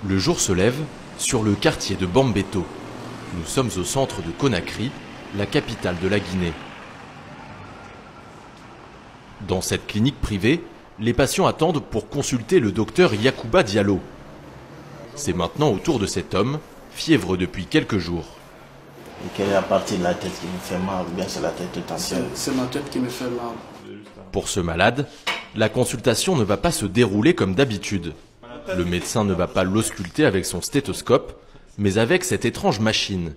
Le jour se lève sur le quartier de Bambeto. Nous sommes au centre de Conakry, la capitale de la Guinée. Dans cette clinique privée, les patients attendent pour consulter le docteur Yacouba Diallo. C'est maintenant au tour de cet homme, fiévreux depuis quelques jours. Et quelle est la partie de la tête qui me fait mal ou bien c'est la tête de tension? C'est ma tête qui me fait mal. Pour ce malade, la consultation ne va pas se dérouler comme d'habitude. Le médecin ne va pas l'ausculter avec son stéthoscope, mais avec cette étrange machine.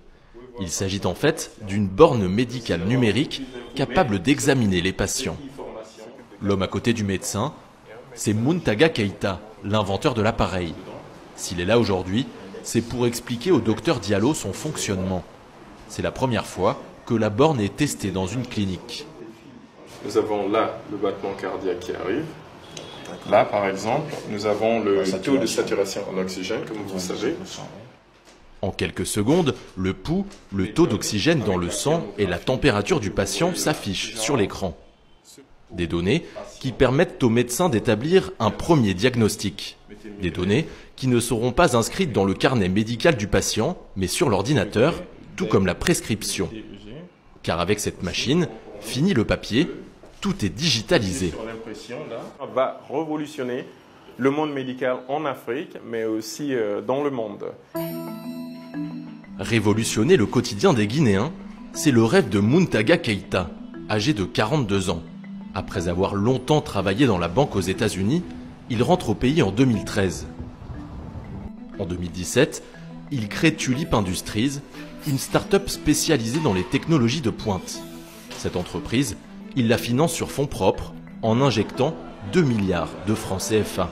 Il s'agit en fait d'une borne médicale numérique capable d'examiner les patients. L'homme à côté du médecin, c'est Muntaga Keita, l'inventeur de l'appareil. S'il est là aujourd'hui, c'est pour expliquer au docteur Diallo son fonctionnement. C'est la première fois que la borne est testée dans une clinique. Nous avons là le battement cardiaque qui arrive. Là, par exemple, nous avons le taux de saturation en oxygène, comme vous savez. En quelques secondes, le pouls, le taux d'oxygène dans le sang et la température du patient s'affichent sur l'écran. Des données qui permettent aux médecins d'établir un premier diagnostic. Des données qui ne seront pas inscrites dans le carnet médical du patient, mais sur l'ordinateur, tout comme la prescription. Car avec cette machine, fini le papier, tout est digitalisé. On va révolutionner le monde médical en Afrique, mais aussi dans le monde. Révolutionner le quotidien des Guinéens, c'est le rêve de Muntaga Keita, âgé de 42 ans. Après avoir longtemps travaillé dans la banque aux États-Unis, il rentre au pays en 2013. En 2017, il crée Tulip Industries, une start-up spécialisée dans les technologies de pointe. Cette entreprise, il la finance sur fonds propres en injectant 2 milliards de francs CFA.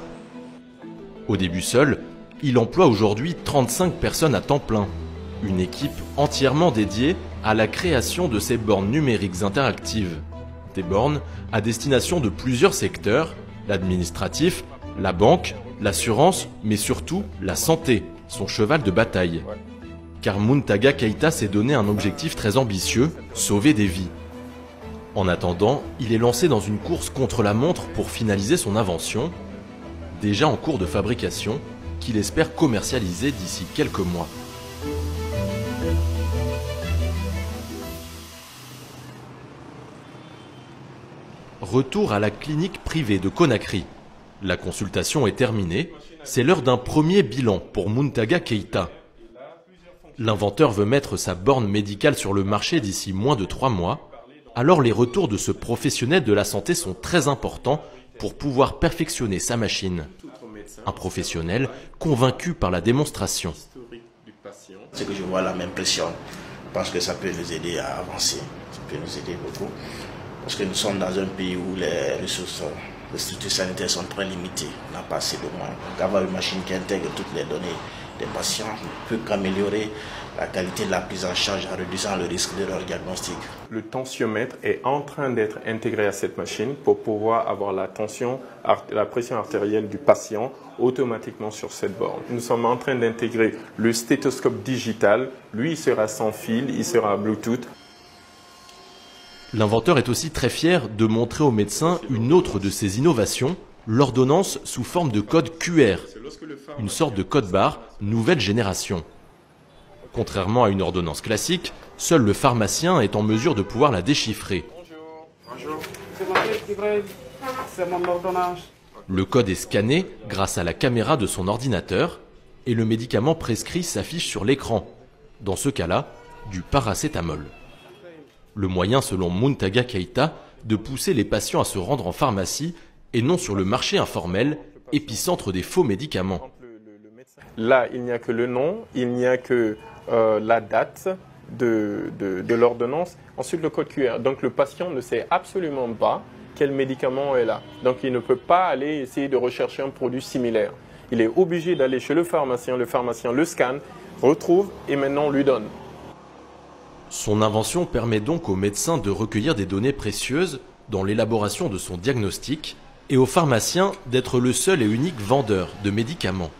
Au début seul, il emploie aujourd'hui 35 personnes à temps plein. Une équipe entièrement dédiée à la création de ces bornes numériques interactives. Des bornes à destination de plusieurs secteurs, l'administratif, la banque, l'assurance, mais surtout la santé, son cheval de bataille. Car Muntaga Keita s'est donné un objectif très ambitieux, sauver des vies. En attendant, il est lancé dans une course contre la montre pour finaliser son invention, déjà en cours de fabrication, qu'il espère commercialiser d'ici quelques mois. Retour à la clinique privée de Conakry. La consultation est terminée, c'est l'heure d'un premier bilan pour Muntaga Keita. L'inventeur veut mettre sa borne médicale sur le marché d'ici moins de 3 mois, alors les retours de ce professionnel de la santé sont très importants pour pouvoir perfectionner sa machine. Un professionnel convaincu par la démonstration. Ce que je vois là m'impressionne. Je pense que ça peut nous aider à avancer, ça peut nous aider beaucoup. Parce que nous sommes dans un pays où les ressources, les structures sanitaires sont très limitées. On n'a pas assez de moyens. Donc avoir une machine qui intègre toutes les données des patients ne peut qu'améliorer la qualité de la prise en charge en réduisant le risque d'erreur diagnostique. Le tensiomètre est en train d'être intégré à cette machine pour pouvoir avoir la pression artérielle du patient automatiquement sur cette borne. Nous sommes en train d'intégrer le stéthoscope digital. Lui, il sera sans fil, il sera Bluetooth. L'inventeur est aussi très fier de montrer aux médecins une autre de ses innovations, l'ordonnance sous forme de code QR, une sorte de code barre nouvelle génération. Contrairement à une ordonnance classique, seul le pharmacien est en mesure de pouvoir la déchiffrer. Bonjour. C'est mon ordonnance. Le code est scanné grâce à la caméra de son ordinateur et le médicament prescrit s'affiche sur l'écran. Dans ce cas-là, du paracétamol. Le moyen, selon Muntaga Keita, de pousser les patients à se rendre en pharmacie et non sur le marché informel, épicentre des faux médicaments. Là, il n'y a que le nom, il n'y a que la date de l'ordonnance, ensuite le code QR. Donc le patient ne sait absolument pas quel médicament est là. Donc il ne peut pas aller essayer de rechercher un produit similaire. Il est obligé d'aller chez le pharmacien le scanne, retrouve et maintenant lui donne. Son invention permet donc aux médecins de recueillir des données précieuses dans l'élaboration de son diagnostic et aux pharmaciens d'être le seul et unique vendeur de médicaments.